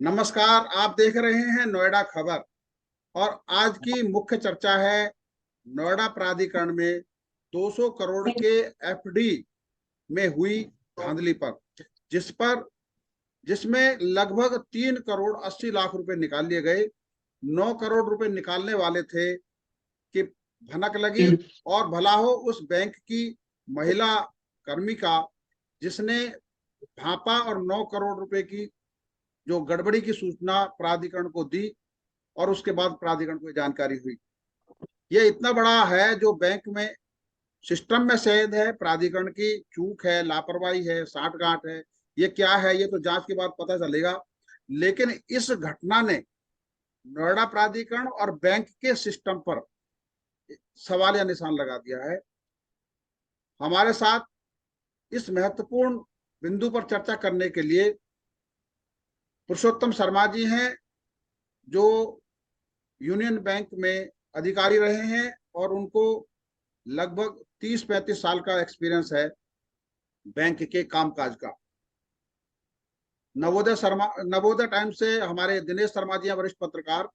नमस्कार। आप देख रहे हैं नोएडा खबर। और आज की मुख्य चर्चा है नोएडा प्राधिकरण में 200 करोड़ के एफडी में हुई धांधली पर, जिसमें लगभग 3 करोड़ 80 लाख रुपए निकाल लिए गए। 9 करोड़ रुपए निकालने वाले थे कि भनक लगी और भला हो उस बैंक की महिला कर्मी का, जिसने भापा और 9 करोड़ रुपए की जो गड़बड़ी की सूचना प्राधिकरण को दी और उसके बाद प्राधिकरण को जानकारी हुई। ये इतना बड़ा है जो बैंक में सिस्टम में शहद है, प्राधिकरण की चूक है, लापरवाही है, साठगांठ है। ये क्या है ये तो जांच के बाद पता चलेगा। लेकिन इस घटना ने नोएडा प्राधिकरण और बैंक के सिस्टम पर सवाल या निशान लगा दिया है। हमारे साथ इस महत्वपूर्ण बिंदु पर चर्चा करने के लिए पुरुषोत्तम शर्मा जी हैं, जो यूनियन बैंक में अधिकारी रहे हैं और उनको लगभग 30-35 साल का एक्सपीरियंस है बैंक के कामकाज का। नवोदय टाइम्स से हमारे दिनेश शर्मा जी हैं, वरिष्ठ पत्रकार,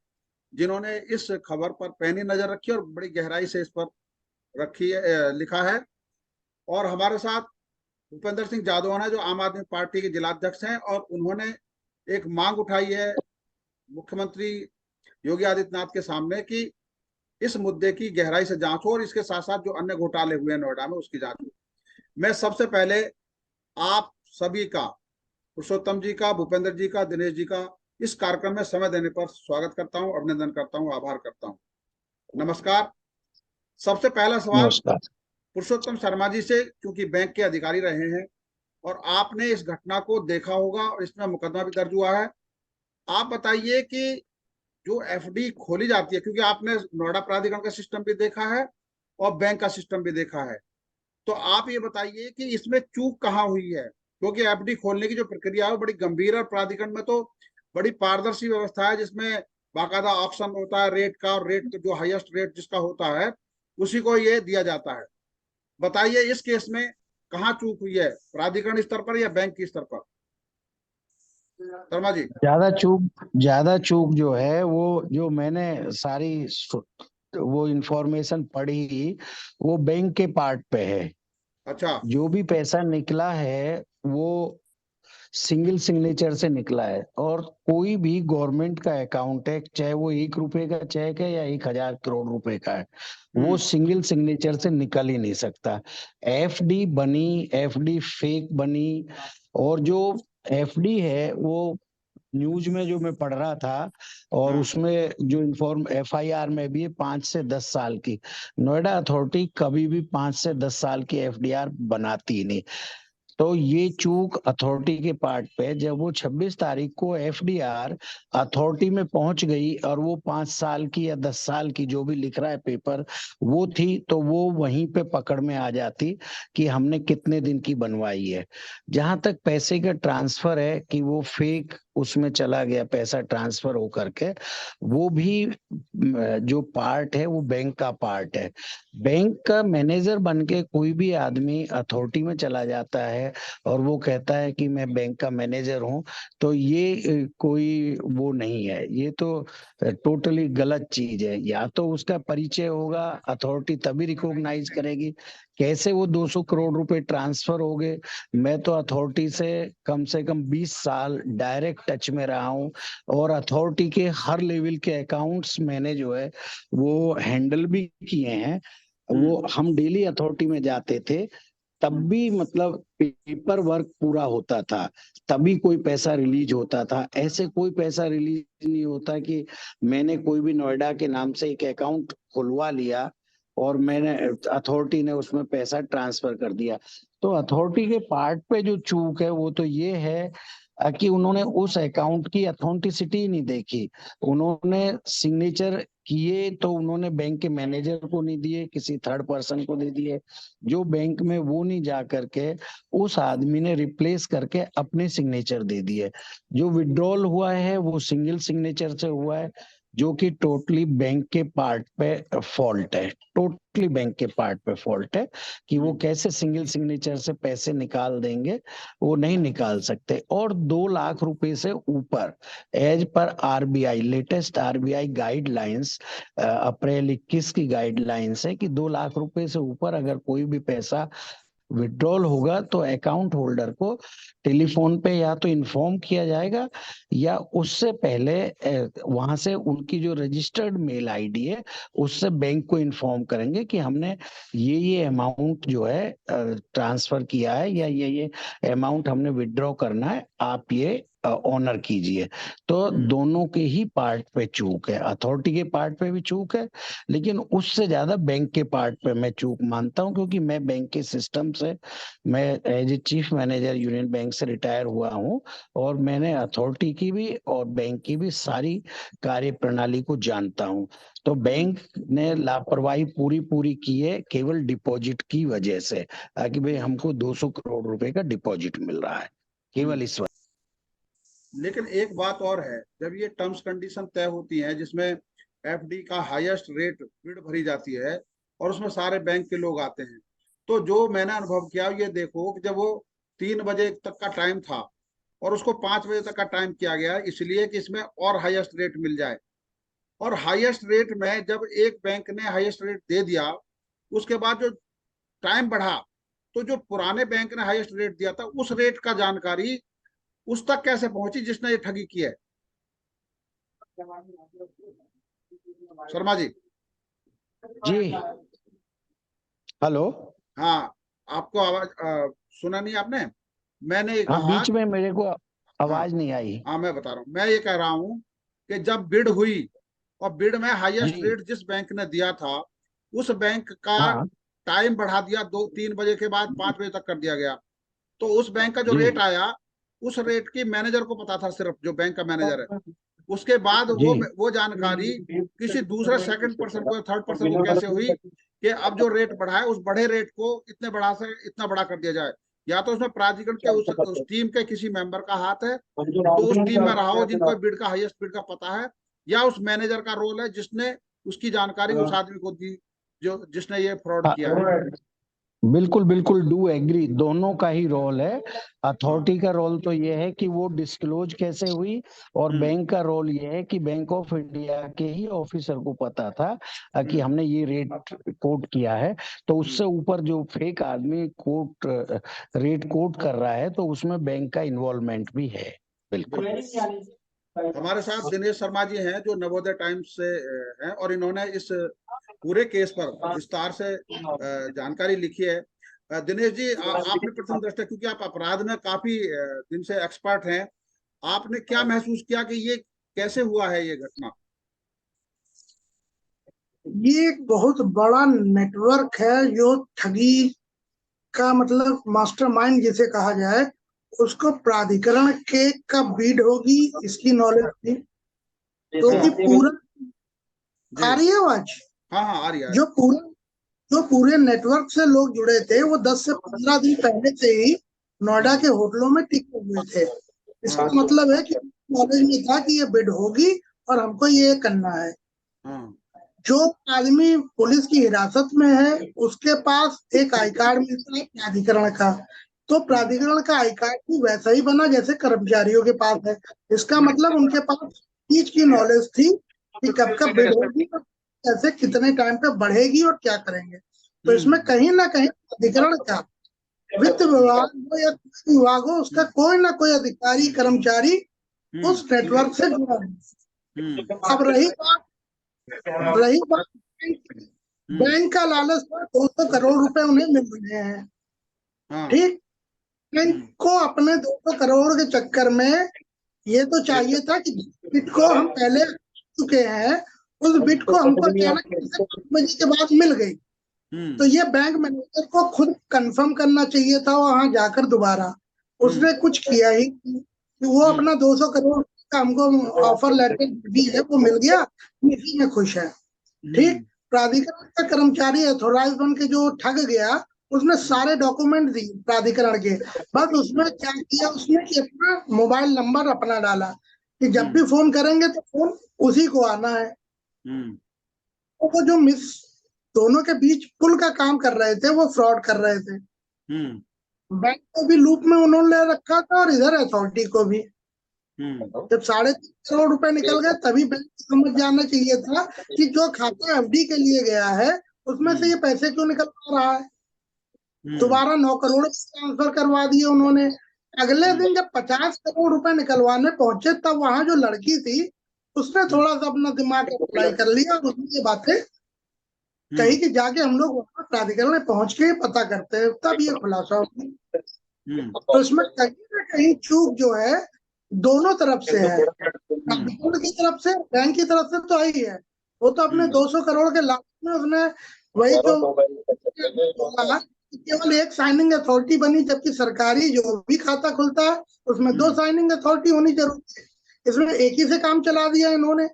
जिन्होंने इस खबर पर पैनी नजर रखी और बड़ी गहराई से इस पर लिखा है। और हमारे साथ भूपेंद्र सिंह जादौन है, जो आम आदमी पार्टी के जिलाध्यक्ष हैं, और उन्होंने एक मांग उठाई है मुख्यमंत्री योगी आदित्यनाथ के सामने कि इस मुद्दे की गहराई से जांच हो और इसके साथ साथ जो अन्य घोटाले हुए हैं नोएडा में उसकी जांच हो। मैं सबसे पहले आप सभी का, पुरुषोत्तम जी का, भूपेंद्र जी का, दिनेश जी का, इस कार्यक्रम में समय देने पर स्वागत करता हूं, अभिनंदन करता हूं, आभार करता हूं। नमस्कार। सबसे पहला सवाल नमस्कार। पुरुषोत्तम शर्मा जी से, क्योंकि बैंक के अधिकारी रहे हैं और आपने इस घटना को देखा होगा और इसमें मुकदमा भी दर्ज हुआ है। आप बताइए कि जो एफडी खोली जाती है, क्योंकि आपने नोएडा प्राधिकरण का सिस्टम भी देखा है और बैंक का सिस्टम भी देखा है, तो आप ये बताइए कि इसमें चूक कहाँ हुई है। क्योंकि एफडी खोलने की जो प्रक्रिया है बड़ी गंभीर है। प्राधिकरण में तो बड़ी पारदर्शी व्यवस्था है, जिसमें बाकायदा ऑप्शन होता है रेट का, और रेट जो हाईएस्ट रेट जिसका होता है उसी को ये दिया जाता है। बताइए इस केस में कहाँ चूक हुई है, प्राधिकरण स्तर पर या बैंक के स्तर पर? शर्मा जी। ज्यादा चूक जो है वो, जो मैंने सारी वो इंफॉर्मेशन पढ़ी, वो बैंक के पार्ट पे है। अच्छा। जो भी पैसा निकला है वो सिंगल सिग्नेचर से निकला है, और कोई भी गवर्नमेंट का अकाउंट है, चाहे वो 1 रुपए का चेक है या 1,000 करोड़ रुपए का है, वो सिंगल सिग्नेचर से निकल ही नहीं सकता। एफडी बनी, एफडी फेक बनी। और जो एफडी है वो न्यूज में जो मैं पढ़ रहा था, और हाँ। उसमें जो इन्फॉर्म एफआईआर में भी है 5 से 10 साल की। नोएडा अथॉरिटी कभी भी 5 से 10 साल की एफडीआर बनाती ही नहीं। तो ये चूक अथॉरिटी के पार्ट पे, जब वो 26 तारीख को एफडीआर अथॉरिटी में पहुंच गई और वो 5 साल की या 10 साल की जो भी लिख रहा है पेपर वो थी, तो वो वहीं पे पकड़ में आ जाती कि हमने कितने दिन की बनवाई है। जहां तक पैसे का ट्रांसफर है कि वो फेक उसमें चला गया पैसा ट्रांसफर होकर के, वो भी जो पार्ट है वो बैंक का पार्ट है। बैंक का मैनेजर बन के कोई भी आदमी अथॉरिटी में चला जाता है और वो कहता है कि मैं बैंक का मैनेजर हूं, तो ये कोई वो नहीं है। ये तो टोटली गलत चीज है। या तो उसका परिचय होगा, अथॉरिटी तभी रिकॉग्नाइज करेगी। कैसे वो 200 करोड़ रुपए ट्रांसफर हो गए? मैं तो अथॉरिटी से कम 20 साल डायरेक्ट टच में रहा हूं, और अथॉरिटी के हर लेवल के अकाउंट्स मैंने जो है वो हैंडल भी किए हैं। वो हम डेली अथॉरिटी में जाते थे, तब भी मतलब पेपर वर्क पूरा होता था, तभी कोई पैसा रिलीज होता था। ऐसे कोई पैसा रिलीज नहीं होता कि मैंने कोई भी नोएडा के नाम से एक अकाउंट खुलवा लिया और मैंने अथॉरिटी ने उसमें पैसा ट्रांसफर कर दिया। तो अथॉरिटी के पार्ट पे जो चूक है वो तो ये है कि उन्होंने उस अकाउंट की अथेंटिसिटी नहीं देखी। उन्होंने सिग्नेचर किए तो उन्होंने बैंक के मैनेजर को नहीं दिए, किसी थर्ड पर्सन को नहीं दिए। जो बैंक में वो नहीं जा करके उस आदमी ने रिप्लेस करके अपने सिग्नेचर दे दिए। जो विड्रॉल हुआ है वो सिंगल सिग्नेचर से हुआ है। जो कि टोटली बैंक के पार्ट पे फॉल्ट है, टोटली बैंक के पार्ट पे फॉल्ट है कि वो कैसे सिंगल सिग्नेचर से पैसे निकाल देंगे, वो नहीं निकाल सकते। और 2 लाख रुपए से ऊपर एज पर RBI, latest RBI guidelines, April 21 की गाइडलाइंस है कि 2 लाख रुपए से ऊपर अगर कोई भी पैसा विड्रॉल होगा तो अकाउंट होल्डर को टेलीफोन पे या तो इन्फॉर्म किया जाएगा, या उससे पहले वहां से उनकी जो रजिस्टर्ड मेल आईडी है उससे बैंक को इन्फॉर्म करेंगे कि हमने ये अमाउंट जो है ट्रांसफर किया है, या ये अमाउंट हमने विड्रॉ करना है, आप ये ऑनर कीजिए। तो दोनों के ही पार्ट पे चूक है, अथॉरिटी के पार्ट पे भी चूक है, लेकिन उससे ज्यादा बैंक के पार्ट पे मैं चूक मानता हूं, क्योंकि मैं बैंक के सिस्टम से, मैं as a chief manager union bank से रिटायर हुआ हूं, और मैंने अथॉरिटी की भी और बैंक की भी सारी कार्य प्रणाली को जानता हूं। तो बैंक ने लापरवाही पूरी पूरी की है केवल डिपॉजिट की वजह से, कि भाई हमको 200 करोड़ रुपए का डिपॉजिट मिल रहा है केवल इस वजह। लेकिन एक बात और है, जब ये टर्म्स कंडीशन तय होती हैं जिसमें एफडी का हाईएस्ट रेट बिड भरी जाती है और उसमें सारे बैंक के लोग आते हैं, तो जो मैंने अनुभव किया ये देखो कि जब वो 3 बजे तक का टाइम था और उसको 5 बजे तक का टाइम किया गया इसलिए कि इसमें और हाईएस्ट रेट मिल जाए, और हाईएस्ट रेट में जब एक बैंक ने हाईएस्ट रेट दे दिया उसके बाद जो टाइम बढ़ा तो जो पुराने बैंक ने हाईएस्ट रेट दिया था उस रेट का जानकारी उस तक कैसे पहुंची जिसने ये ठगी की है? शर्मा जी। जी हेलो। हाँ, आपको आवाज सुना नहीं आपने? मैंने ये हाँ, कहा। बीच में मेरे को हाँ आवाज नहीं आई। हाँ, मैं बता रहा हूँ, मैं ये कह रहा हूँ कि जब बिड हुई और बिड में हाईएस्ट जी रेट जिस बैंक ने दिया था उस बैंक का हाँ टाइम बढ़ा दिया, 2-3 बजे के बाद 5 बजे तक कर दिया गया। तो उस बैंक का जो रेट जी आया उस रेट की मैनेजर को पता था, सिर्फ जो बैंक का मैनेजर है। उसके बाद जी वो जानकारी किसी दूसरे सेकंड पर्सन को, थर्ड पर्सन को कैसे हुई कि अब जो रेट बढ़ा है उस बढ़े रेट को इतने बढ़ा से इतना बड़ा कर दिया जाए? या तो उसमें प्राधिकरण के उस टीम के किसी मेंबर का हाथ है जो उस टीम में रहा हो जिनको बिड का हाईएस्ट बिड का पता है, या उस मैनेजर का रोल है जिसने उसकी जानकारी उस आदमी को दी जो जिसने ये फ्रॉड किया है। बिल्कुल बिल्कुल, डू एग्री, दोनों का ही रोल है। अथॉरिटी का रोल तो ये है कि वो डिस्क्लोज कैसे हुई, और बैंक का रोल ये है कि बैंक ऑफ इंडिया के ही ऑफिसर को पता था कि हमने ये रेट कोट किया है, तो उससे ऊपर जो फेक आदमी रेट कोट कर रहा है तो उसमें बैंक का इन्वॉल्वमेंट भी है। बिल्कुल। हमारे साथ दिनेश शर्मा जी हैं जो नवोदय टाइम्स से हैं और इन्होंने इस पूरे केस पर विस्तार से जानकारी लिखी है। दिनेश जी, आपने प्रथम दृष्टया, क्योंकि आप अपराध में काफी दिन से एक्सपर्ट हैं, आपने क्या महसूस किया कि ये कैसे हुआ है ये घटना? ये एक बहुत बड़ा नेटवर्क है जो ठगी का मतलब मास्टरमाइंड जिसे कहा जाए, उसको प्राधिकरण के का बीड होगी इसकी नॉलेज थी, क्योंकि पूरा आ रही है आवाज। हाँ हाँ, आ रही है। जो पूरे नेटवर्क से लोग जुड़े थे वो 10 से 15 दिन पहले से ही नोएडा के होटलों में टिके हुए थे। इसका मतलब है कि नॉलेज में था कि ये बिड होगी और हमको ये करना है। जो आदमी पुलिस की हिरासत में है उसके पास एक आई कार्ड मिलता है प्राधिकरण का, तो प्राधिकरण का आई कार्ड भी वैसा ही बना जैसे कर्मचारियों के पास है। इसका मतलब उनके पास चीज की नॉलेज थी कि कब कब बिड होगी, कैसे कितने टाइम पे बढ़ेगी और क्या करेंगे। तो इसमें कहीं ना कहीं प्राधिकरण का, वित्त विभाग हो या विभाग हो, उसका कोई ना कोई अधिकारी कर्मचारी उस नेटवर्क से जुड़ा है। अब रही बात बैंक का लालच था, 200 करोड़ रुपए उन्हें मिल रहे हैं। ठीक, बैंक को अपने 200 करोड़ के चक्कर में ये तो चाहिए था कि बिट को हम पहले चुके हैं, उस बिट को हमको अचानक 5 बजे के बाद मिल गई, तो ये बैंक मैनेजर को खुद कंफर्म करना चाहिए था वहां जाकर दोबारा। उसने कुछ किया ही कि वो अपना 200 करोड़ का हमको ऑफर लेटर भी है वो मिल गया, इसी में खुश है। ठीक, प्राधिकरण का कर्मचारी अथॉराइज बन के जो ठग गया उसने सारे डॉक्यूमेंट दिए प्राधिकरण के, बस उसमें क्या किया उसने कि अपना मोबाइल नंबर अपना डाला कि जब भी फोन करेंगे तो फोन उसी को आना है। तो वो जो दोनों के बीच पुल का काम कर रहे थे वो फ्रॉड कर रहे थे। बैंक को भी लूप में उन्होंने ले रखा था और इधर अथॉरिटी को भी। जब 3.5 करोड़ रुपए निकल गए तभी बैंक को समझ जाना चाहिए था कि जो खाता एफडी के लिए गया है उसमें से ये पैसे क्यों निकल रहा है। दोबारा 9 करोड़ ट्रांसफर करवा दिए उन्होंने। अगले दिन जब 50 करोड़ रुपए निकलवाने पहुंचे तब वहां जो लड़की थी उसने थोड़ा सा अपना दिमाग अप्लाई कर लिया और उसने ये बातें कही कि जाके हम लोग वहां प्राधिकरण में पहुंच के पता करते हैं, तब ये खुलासा होगा। तो इसमें कहीं ना कहीं चूक जो है दोनों तरफ से है, प्राधिकरण की तरफ से, बैंक की तरफ से तो आई है। वो तो अपने 200 करोड़ के लाभ में उसने वही तो केवल एक साइनिंग अथॉरिटी बनी, जबकि सरकारी जो भी खाता खुलता है उसमें 2 साइनिंग अथॉरिटी होनी जरूरी है। इसमें एक ही से काम चला दिया इन्होंने।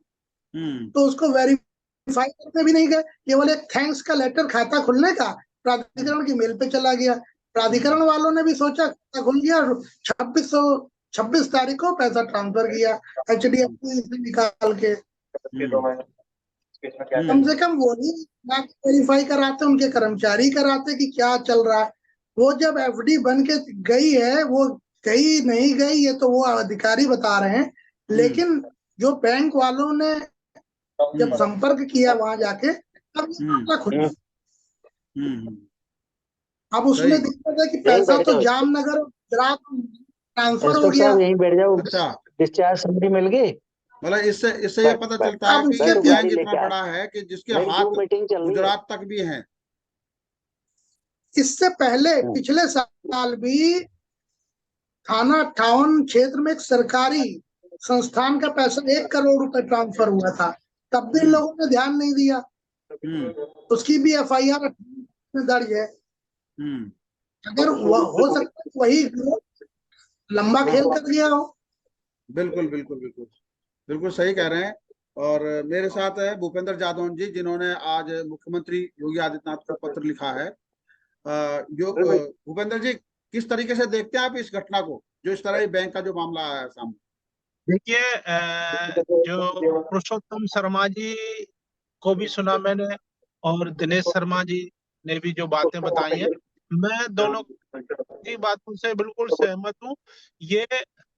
तो उसको वेरीफाई करने भी नहीं गए, केवल एक थैंक्स का लेटर खाता खुलने का प्राधिकरण की मेल पे चला गया। प्राधिकरण वालों ने भी सोचा खाता खुल गया, 26 तारीख को पैसा ट्रांसफर किया HDFC से निकाल के। कम से कम वो ही वेरीफाई कराते, उनके कर्मचारी कराते कि क्या चल रहा है। वो जब एफडी बन के गई है, वो गई नहीं गई ये तो वो अधिकारी बता रहे हैं, लेकिन जो बैंक वालों ने जब संपर्क किया वहां जाके तब ये मामला खुला। अब उसमें दिक्कत है कि पैसा तो जामनगर और गुजरात ट्रांसफर हो गया। यहीं बैठ जाओ। अच्छा, डिस्चार्ज समरी मिल गई। मतलब इससे ये पता चलता है कि ये गैंग इतना बड़ा है कि जिसके हाथ गुजरात तक भी हैं। इससे पहले पिछले साल भी थाना 58 क्षेत्र में एक सरकारी संस्थान का पैसा 1 करोड़ रुपए ट्रांसफर हुआ था, तब भी लोगों ने ध्यान नहीं दिया। उसकी भी FIR में दर्ज है। अगर हो सकता है वही लंबा खेल कर गया हो। बिल्कुल बिल्कुल बिल्कुल बिल्कुल सही कह रहे हैं। और मेरे साथ है भूपेंद्र जादौन जी, जिन्होंने आज मुख्यमंत्री योगी आदित्यनाथ को पत्र लिखा है। भूपेंद्र जी, किस तरीके से देखते हैं आप इस घटना को, जो इस तरह बैंक का जो मामला आया है सामने? देखिए, जो पुरुषोत्तम शर्मा जी को भी सुना मैंने और दिनेश शर्मा जी ने भी जो बातें बताई हैं, मैं दोनों की बातों से बिल्कुल सहमत हूँ। ये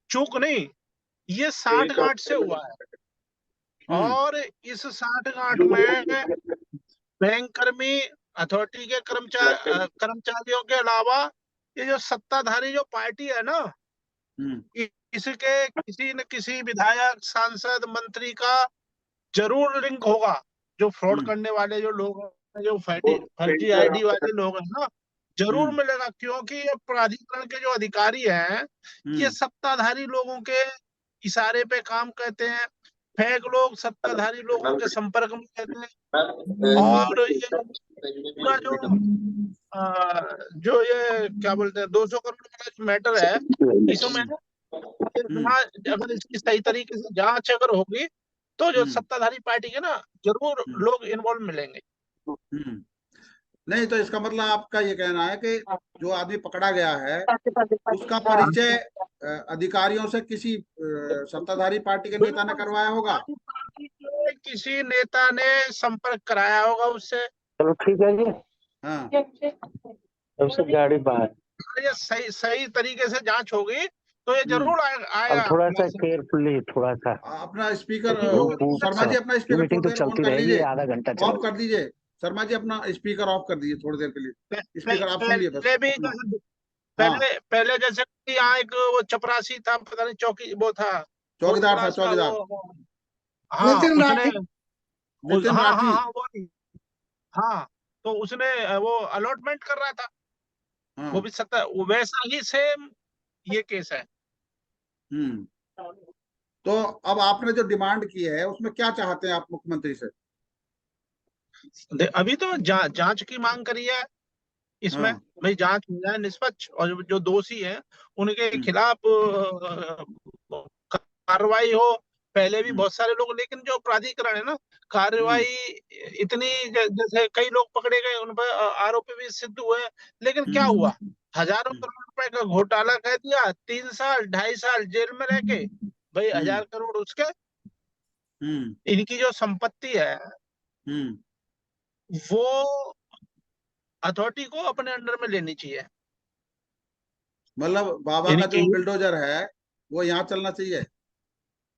चूक नहीं, ये साठ-गांठ से हुआ है। और इस साठ-गांठ में बैंक कर्मी, अथॉरिटी के कर्मचारियों के अलावा ये जो सत्ताधारी जो पार्टी है ना, इसके किसी न किसी विधायक, सांसद, मंत्री का जरूर लिंक होगा। जो फ्रॉड करने वाले जो लोग हैं, जो फर्जी ID वाले लोग हैं ना, जरूर मिलेगा। क्योंकि ये प्राधिकरण के जो अधिकारी हैं, ये सत्ताधारी लोगों के इशारे पे काम करते हैं। फेक लोग सत्ताधारी लोगों के संपर्क में रहते हैं। और ये पूरा जो ये क्या बोलते हैं 200 करोड़ वाला मैटर है, इसमें अगर इसकी सही तरीके से जांच अगर होगी तो जो सत्ताधारी पार्टी के ना जरूर लोग इन्वॉल्व मिलेंगे। नहीं तो इसका मतलब आपका ये कहना है कि जो आदमी पकड़ा गया है उसका परिचय अधिकारियों से किसी सत्ताधारी पार्टी के नेता ने करवाया होगा, किसी नेता ने संपर्क कराया होगा उससे। चलो ठीक है जी। हाँ, सबसे गाड़ी बाहर। ये सही तरीके से जांच होगी तो ये जरूर आएगा। थोड़ा सा केयरफुली, थोड़ा सा अपना स्पीकर शर्मा जी, अपना स्पीकर थोड़ी देर ऑन कर लीजिए, आधा घंटा ऑफ कर दीजिए। शर्मा जी, अपना स्पीकर ऑफ कर दीजिए थोड़ी देर के लिए, स्पीकर आप सुनिए बस। पहले जैसे यहाँ एक वो चपरासी था, पता नहीं चौकी वो था, चौकीदार था, चौकीदार। हाँ, नितिन राठी। हाँ, तो उसने वो अलॉटमेंट कर रहा था। वो भी वैसा ही सेम ये केस है। तो अब आपने जो डिमांड की है उसमें क्या चाहते हैं आप मुख्यमंत्री से? अभी तो जांच की मांग करी है इसमें, भाई जांच हो जाए निष्पक्ष, और जो दोषी हैं उनके खिलाफ कार्रवाई हो। पहले भी बहुत सारे लोग, लेकिन जो प्राधिकरण है ना, कार्रवाई इतनी, जैसे कई लोग पकड़े गए, उन पर आरोपी भी सिद्ध हुए, लेकिन क्या हुआ, हजारों करोड़ रुपए का घोटाला कह दिया, 3 साल 2.5 साल जेल में रह के भाई 1000 करोड़ उसके, इनकी जो संपत्ति है वो अथॉरिटी को अपने अंडर में लेनी चाहिए। मतलब बाबा का जो इनकी बिल्डोजर है वो यहाँ चलना चाहिए।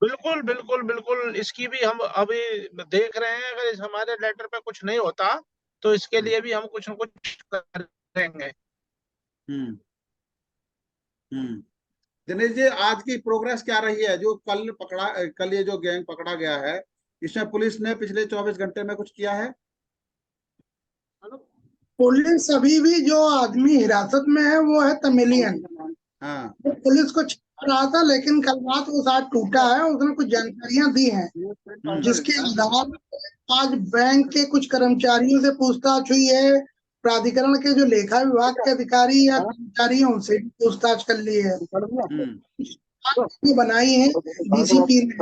बिल्कुल बिल्कुल बिल्कुल, इसकी भी हम अभी देख रहे हैं, अगर इस हमारे लेटर पे कुछ नहीं होता तो इसके लिए भी हम कुछ न कुछ करेंगे। हम्म हम्म दिनेश जी, आज की प्रोग्रेस क्या रही है? जो कल ये जो गैंग पकड़ा गया है, इसमें पुलिस ने पिछले 24 घंटे में कुछ किया है? पुलिस अभी भी जो आदमी हिरासत में है वो है तमिलियन। हाँ तो पुलिस को छाप रहा था, लेकिन कल रात वो साथ टूटा है। उसने कुछ जानकारियां दी हैं जिसके आधार पर आज बैंक के कुछ कर्मचारियों से पूछताछ हुई है। प्राधिकरण के जो लेखा विभाग के अधिकारी या कर्मचारी हैं उनसे भी पूछताछ कर ली है। ये बनाई है डीसीपी ने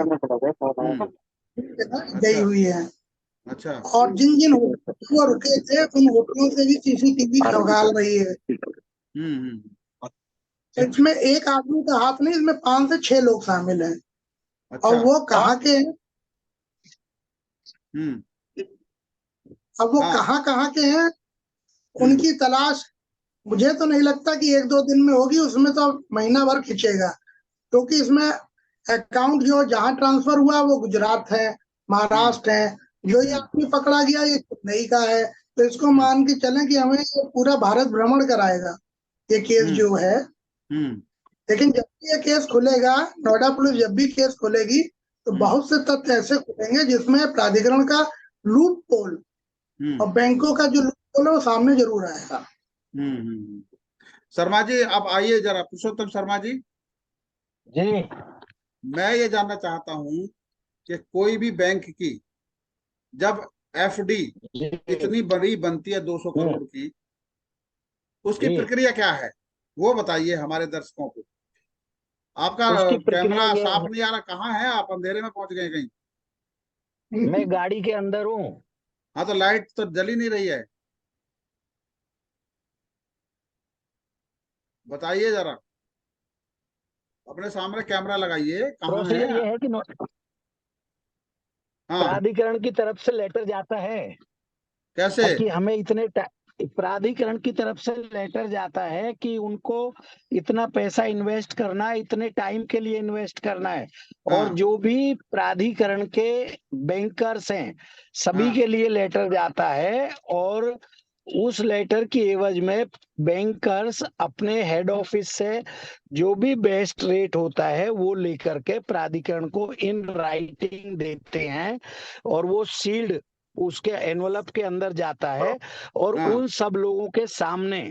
गई हुई है। अच्छा और जिन जिन होटलों पर रुके थे उन होटलों से भी सीसीटीवी खंगाल रही है। हम्म तो इसमें एक आदमी का हाथ नहीं, इसमें 5 से 6 लोग शामिल हैं। अच्छा और वो कहाँ के हैं, अब वो हाँ कहाँ के हैं उनकी तलाश मुझे तो नहीं लगता कि 1-2 दिन में होगी। उसमें तो महीना भर खिंचेगा, क्योंकि इसमें अकाउंट जो जहां ट्रांसफर हुआ वो गुजरात है, महाराष्ट्र है। जो ये आदमी पकड़ा गया ये चेन्नई का है। तो इसको मान के चलें कि हमें ये पूरा भारत भ्रमण कराएगा ये केस जो है। लेकिन जब भी ये केस खुलेगा, नोएडा पुलिस जब भी केस खोलेगी तो बहुत से तथ्य ऐसे खुलेंगे जिसमें प्राधिकरण का लूप पोल और बैंकों का जो लूप पोल है वो सामने जरूर आएगा। शर्मा जी, आप आइए जरा। पुरुषोत्तम शर्मा जी, जी मैं ये जानना चाहता हूँ कि कोई भी बैंक की जब एफडी जी इतनी बड़ी बनती है 200 करोड़ की, उसकी जी प्रक्रिया क्या है वो बताइए हमारे दर्शकों को। आपका उसकी प्रक्रिया कैमरा ये साफ है, नहीं आ रहा, कहाँ है आप? अंधेरे में पहुंच गए कहीं? मैं गाड़ी के अंदर हूँ। हाँ, तो लाइट तो जल ही नहीं रही है, बताइए जरा। अपने सामने कैमरा लगाइए, कहाँ है प्रोसीजर ये आप? है कि हाँ, प्राधिकरण की तरफ से लेटर जाता है कैसे? कि हमें प्राधिकरण की तरफ से लेटर जाता है कि उनको इतना पैसा इन्वेस्ट करना है, इतने टाइम के लिए इन्वेस्ट करना है। और हाँ जो भी प्राधिकरण के बैंकर्स हैं सभी हाँ के लिए लेटर जाता है। और उस लेटर की एवज में बैंकर्स अपने हेड ऑफिस से जो भी बेस्ट रेट होता है वो लेकर के प्राधिकरण को इन राइटिंग देते हैं। और वो सील्ड उसके एनवलप के अंदर जाता है। और हाँ उन सब लोगों के सामने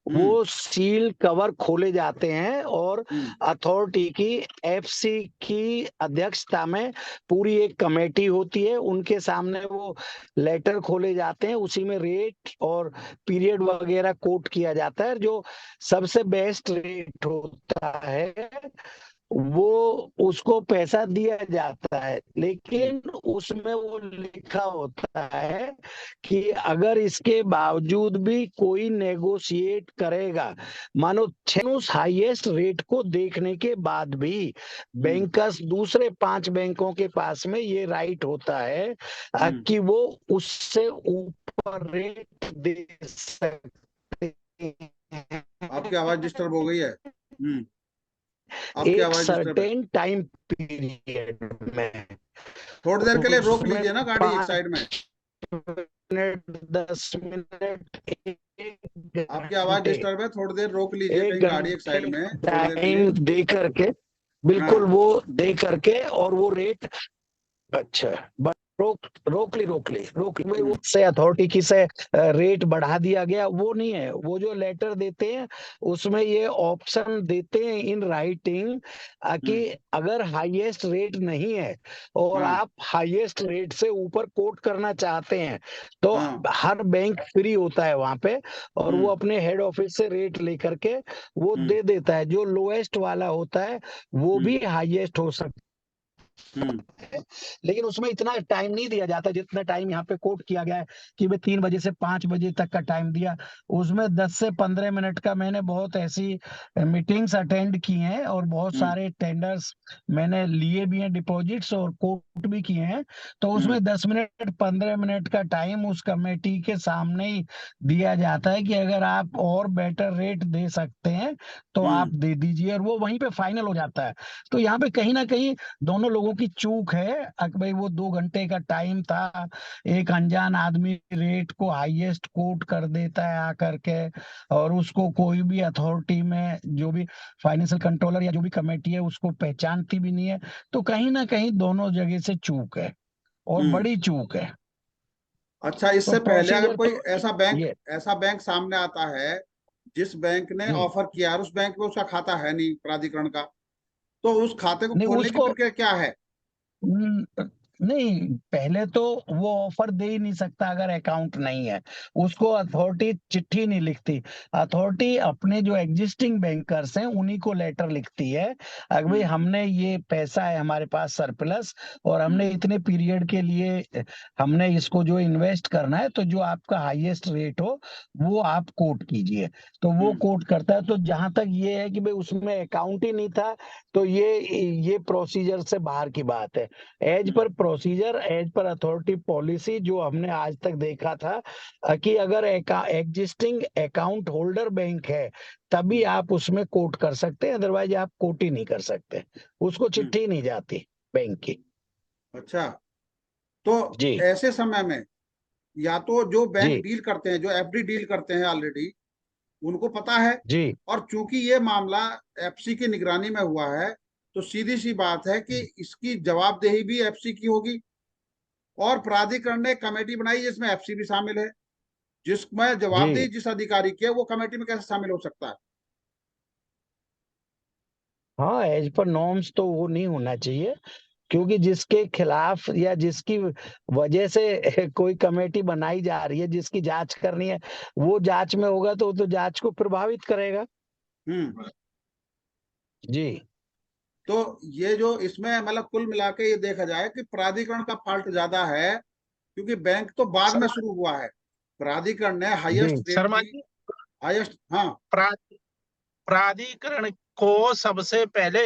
वो सील कवर खोले जाते हैं। और अथॉरिटी की एफसी की अध्यक्षता में पूरी एक कमेटी होती है, उनके सामने वो लेटर खोले जाते हैं। उसी में रेट और पीरियड वगैरह कोट किया जाता है। जो सबसे बेस्ट रेट होता है वो उसको पैसा दिया जाता है। लेकिन उसमें वो लिखा होता है कि अगर इसके बावजूद भी कोई नेगोशिएट करेगा, मानो उस हाईएस्ट रेट को देखने के बाद भी बैंकर्स दूसरे 5 बैंकों के पास में ये राइट होता है कि वो उससे ऊपर रेट दे सकते हैं आपकी आवाज डिस्टर्ब हो गई है। आपकी एक आवाज डिस्टर्ब है। सर्टेन टाइम पीरियड में। थोड़ी देर के लिए रोक उसमें लीजिए ना गाड़ी एक 5 साइड में। मिनट 10 मिनट 1 आपकी आवाज घंटे डिस्टर्ब है, थोड़ी देर रोक लीजिए 1 कहीं गाड़ी एक घंटे साइड में, थोड़ी देर के लिए। टाइम दे करके हाँ बिल्कुल वो दे करके और वो रेट अच्छा रोक ली भाई। वो से अथॉरिटी की से रेट बढ़ा दिया गया वो नहीं है। वो जो लेटर देते हैं उसमें ये ऑप्शन देते हैं इन राइटिंग कि अगर हाईएस्ट रेट नहीं है और आप हाईएस्ट रेट से ऊपर कोट करना चाहते हैं तो हर बैंक फ्री होता है वहां पे। और वो अपने हेड ऑफिस से रेट लेकर के वो दे देता है। जो लोएस्ट वाला होता है वो भी हाईएस्ट हो सकता लेकिन उसमें इतना टाइम नहीं दिया जाता जितना टाइम यहाँ पे कोट किया गया है कि वे 3 बजे से 5 बजे तक का टाइम दिया। उसमें 10 से 15 मिनट का मैंने बहुत ऐसी मीटिंग्स अटेंड की हैं और बहुत सारे टेंडर्स मैंने लिए भी हैं, डिपॉजिट्स और कोट भी किए हैं। तो उसमें 10 मिनट 15 मिनट का टाइम उस कमेटी के सामने ही दिया जाता है कि अगर आप और बेटर रेट दे सकते हैं तो आप दे दीजिए, और वो वहीं पे फाइनल हो जाता है। तो यहाँ पे कहीं ना कहीं दोनों लोगों की चूक है। भाई वो 2 घंटे का टाइम था, एक अनजान आदमी रेट को हाईएस्ट कोट कर देता है आकर के, और उसको कोई भी अथॉरिटी में जो भी फाइनेंशियल कंट्रोलर या जो भी कमेटी है उसको पहचानती भी नहीं है। तो कहीं ना कहीं दोनों जगह से चूक है और बड़ी चूक है। अच्छा, तो इससे पहले अगर प्रोसीजर कोई तो ये ऐसा बैंक सामने आता है जिस बैंक ने जी ऑफर किया और उस बैंक में उसका खाता है नहीं प्राधिकरण का, तो उस खाते को नहीं खोलने की उसको प्रक्रिया क्या है? नहीं, पहले तो वो ऑफर दे ही नहीं सकता अगर अकाउंट नहीं है। उसको अथॉरिटी चिट्ठी नहीं लिखती। अथॉरिटी अपने जो एग्जिस्टिंग बैंकर्स हैं उन्हीं को लेटर लिखती है, अगर भाई हमने ये पैसा है हमारे पास सरप्लस और हमने इतने पीरियड के लिए हमने इसको जो इन्वेस्ट करना है, तो जो आपका हाईएस्ट रेट हो वो आप कोट कीजिए। तो वो कोट करता है। तो जहां तक ये है कि भाई उसमें अकाउंट ही नहीं था, तो ये प्रोसीजर से बाहर की बात है। As per procedure, as per authority policy जो हमने आज तक देखा था कि अगर एग्जिस्टिंग अकाउंट होल्डर बैंक है तभी आप उसमें कोट कर सकते हैं, अदरवाइज आप कोट ही नहीं कर सकते, उसको चिट्ठी नहीं जाती बैंक की। अच्छा, तो जी ऐसे समय में या तो जो बैंक जी डील करते हैं, जो एफडी डील करते हैं ऑलरेडी, उनको पता है, जी और चूंकि ये मामला एफसी की निगरानी में हुआ है, तो सीधी सी बात है कि इसकी जवाबदेही भी एफसी की होगी। और प्राधिकरण ने कमेटी बनाई जिसमें एफसी भी शामिल है, जिसमें जवाबदेही जी जिस अधिकारी की है वो कमेटी में कैसे शामिल हो सकता है? हाँ, एज पर नॉर्म्स तो वो नहीं होना चाहिए, क्योंकि जिसके खिलाफ या जिसकी वजह से कोई कमेटी बनाई जा रही है, जिसकी जांच करनी है, वो जांच में होगा तो वो तो जांच को प्रभावित करेगा। हम्म जी तो ये जो इसमें मतलब कुल मिला के ये देखा जाए कि प्राधिकरण का फॉल्ट ज्यादा है, क्योंकि बैंक तो बाद में शुरू हुआ है। प्राधिकरण ने जी हाईएस्ट रेट शर्मा की, जी, हाईएस्ट, हाँ। प्रा- प्राधिकरण को सबसे पहले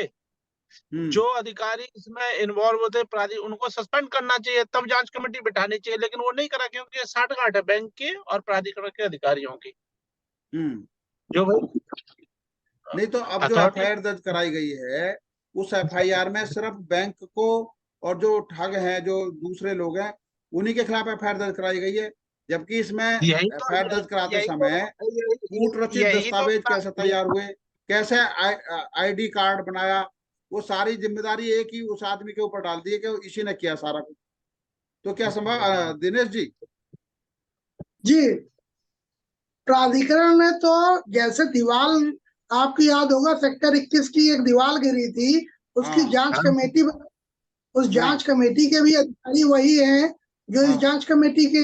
हम्म जो अधिकारी इसमें इन्वॉल्व होते उनको सस्पेंड करना चाहिए, तब जांच कमेटी बिठानी चाहिए, लेकिन वो नहीं करा क्योंकि ये साठगांठ है बैंक के और प्राधिकरण के अधिकारियों की। हम्म जो भाई नहीं, तो अब जो अथॉरिटी एफआईआर दर्ज कराई गई है, उस एफआईआर में सिर्फ बैंक को और जो ठग हैं, जो दूसरे लोग हैं, उन्हीं के खिलाफ एफआईआर दर्ज कराई गई है। जबकि इसमें यही तो एफआईआर दर्ज कराते यही तो समय कूट रचित यही तो दस्तावेज कैसे तैयार हुए, कैसे आईडी कार्ड बनाया, वो सारी जिम्मेदारी एक ही उस आदमी के ऊपर डाल दी है कि इसी ने किया सारा कुछ। तो क्या संभव, दिनेश जी? जी, प्राधिकरण ने तो जैसे दीवार, आपको याद होगा सेक्टर 21 की एक दीवार गिरी थी, उसकी हाँ जांच कमेटी, उस हाँ जांच कमेटी के भी अधिकारी वही हैं जो इस हाँ जांच कमेटी के,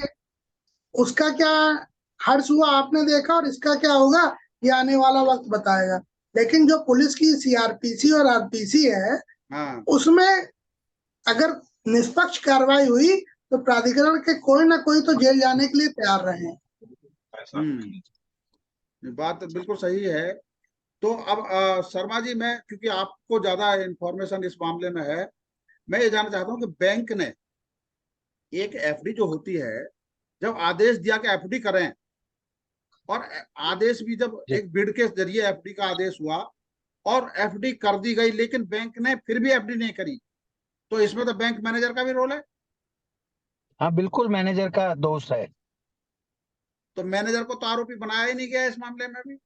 उसका क्या हर्ष हुआ आपने देखा, और इसका क्या होगा ये आने वाला वक्त बताएगा। लेकिन जो पुलिस की सीआरपीसी और आरपीसी है, हाँ। उसमें अगर निष्पक्ष कार्रवाई हुई तो प्राधिकरण के कोई ना कोई तो जेल जाने के लिए तैयार रहे हैं। बात बिल्कुल सही है। तो अब शर्मा जी, मैं क्योंकि आपको ज्यादा इंफॉर्मेशन इस मामले में है, मैं ये जानना चाहता हूँ कि बैंक ने एक एफडी जो होती है, जब आदेश दिया कि एफडी करें, और आदेश भी जब जी एक बिड के जरिए एफडी का आदेश हुआ और एफडी कर दी गई, लेकिन बैंक ने फिर भी एफडी नहीं करी, तो इसमें तो बैंक मैनेजर का भी रोल है। हाँ, बिल्कुल मैनेजर का दोष है। तो मैनेजर को तो आरोपी बनाया ही नहीं गया इस मामले में भी।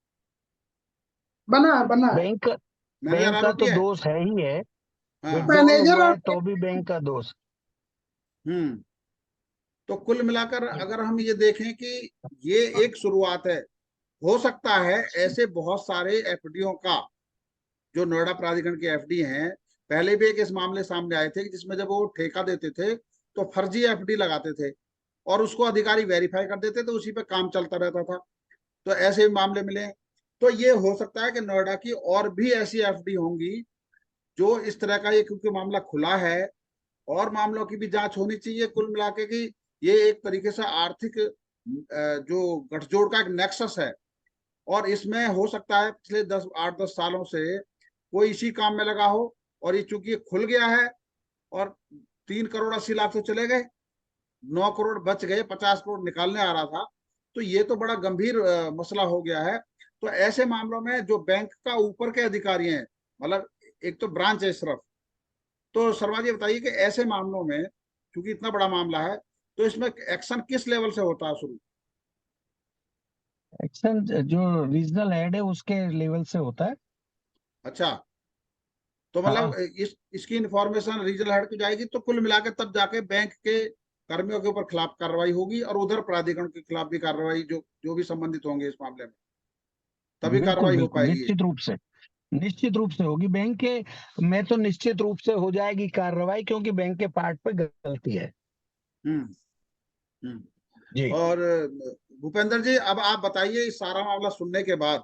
बना बना है। बैंक मैनेजर बैंक का आरोपी तो है। दोष है ही है, हाँ। विड्रॉल मैनेजर हुआ और है तो भी बैंक का दोष। हम्म तो कुल मिलाकर अगर हम ये देखें कि ये एक शुरुआत है, हो सकता है ऐसे बहुत सारे एफडीओ का, जो नोएडा प्राधिकरण के एफडी हैं, पहले भी एक इस मामले सामने आए थे कि जिसमें जब वो ठेका देते थे तो फर्जी एफडी लगाते थे और उसको अधिकारी वेरीफाई कर देते थे, उसी पे काम चलता रहता था। तो ऐसे भी मामले मिले। तो ये हो सकता है कि नोएडा की और भी ऐसी एफडी होंगी जो इस तरह का ये क्योंकि मामला खुला है और मामलों की भी जांच होनी चाहिए कुल मिला के कि ये एक तरीके से आर्थिक जो गठजोड़ का एक नेक्सस है और इसमें हो सकता है पिछले 8-10 सालों से कोई इसी काम में लगा हो और ये चूंकि खुल गया है और 3 करोड़ 80 लाख तो चले गए, 9 करोड़ बच गए, 50 करोड़ निकालने आ रहा था, तो ये तो बड़ा गंभीर मसला हो गया है। तो ऐसे मामलों में जो बैंक का ऊपर के अधिकारी हैं, मतलब एक तो ब्रांच है सिर्फ, तो शर्मा जी बताइए कि ऐसे मामलों में क्योंकि इतना बड़ा मामला है तो इसमें एक्शन किस लेवल से होता है शुरू? एक्शन जो रीजनल हेड है उसके लेवल से होता है। अच्छा, तो मतलब इसकी इंफॉर्मेशन रीजनल हेड को जाएगी तो कुल मिलाकर तब जाके बैंक के कर्मियों के ऊपर खिलाफ कार्रवाई होगी और उधर प्राधिकरण के खिलाफ भी कार्रवाई जो भी संबंधित होंगे इस मामले में, तभी बिल्कुल कार्रवाई हो बिल्कुल पाएगी। निश्चित रूप से होगी बैंक के में तो निश्चित रूप से हो जाएगी कार्रवाई, क्योंकि बैंक के पार्ट पे गलती है। हम्म हम्म। जी। और भूपेंद्र जी, अब आप बताइए इस सारा मामला सुनने के बाद,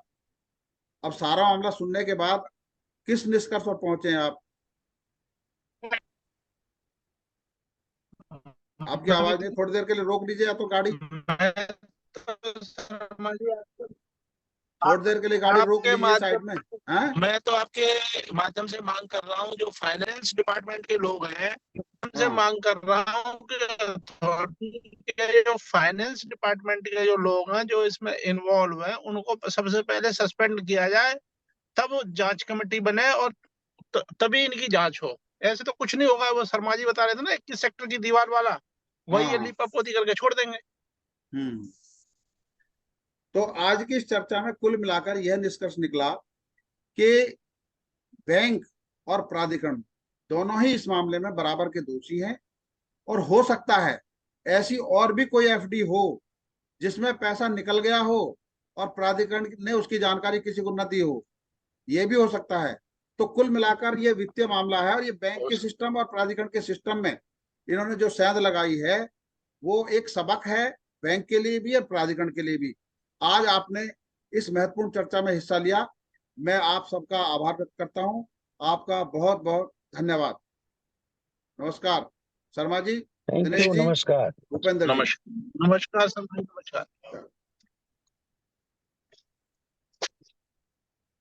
अब सारा मामला सुनने के बाद किस निष्कर्ष पर पहुंचे हैं आप? आपकी आवाज नहीं, थोड़ी देर के लिए रोक लीजिए या तो गाड़ी, मैं तो शर्मा जी थोड़ी देर के लिए गाड़ी रोक आपके लीजिए साइड में। हैं? मैं तो आपके माध्यम से मांग कर रहा हूँ, जो फाइनेंस डिपार्टमेंट के लोग हैं उनसे हाँ मांग कर रहा हूँ कि अथॉरिटी के जो फाइनेंस डिपार्टमेंट के जो लोग हैं जो इसमें इन्वॉल्व हैं उनको सबसे पहले सस्पेंड किया जाए, तब जांच कमेटी बने और तभी इनकी जांच हो। ऐसे तो कुछ नहीं होगा। वो शर्मा जी बता रहे थे ना 21 सेक्टर की दीवार वाला, वही ये हाँ। लिपापोती करके छोड़ देंगे। हम्म। तो आज की इस चर्चा में कुल मिलाकर यह निष्कर्ष निकला कि बैंक और प्राधिकरण दोनों ही इस मामले में बराबर के दोषी हैं और हो सकता है ऐसी और भी कोई एफडी हो जिसमें पैसा निकल गया हो और प्राधिकरण ने उसकी जानकारी किसी को न दी हो, ये भी हो सकता है। तो कुल मिलाकर ये वित्तीय मामला है और ये बैंक के सिस्टम और प्राधिकरण के सिस्टम में इन्होंने जो सेंध लगाई है वो एक सबक है बैंक के लिए भी और प्राधिकरण के लिए भी। आज आपने इस महत्वपूर्ण चर्चा में हिस्सा लिया, मैं आप सबका आभार व्यक्त करता हूं। आपका बहुत बहुत धन्यवाद। नमस्कार शर्मा जी, थैंक दिनेश यू। जी, नमस्कार। भूपेंद्र जी। नमस्कार नमस्कार शर्मा जी, नमस्कार।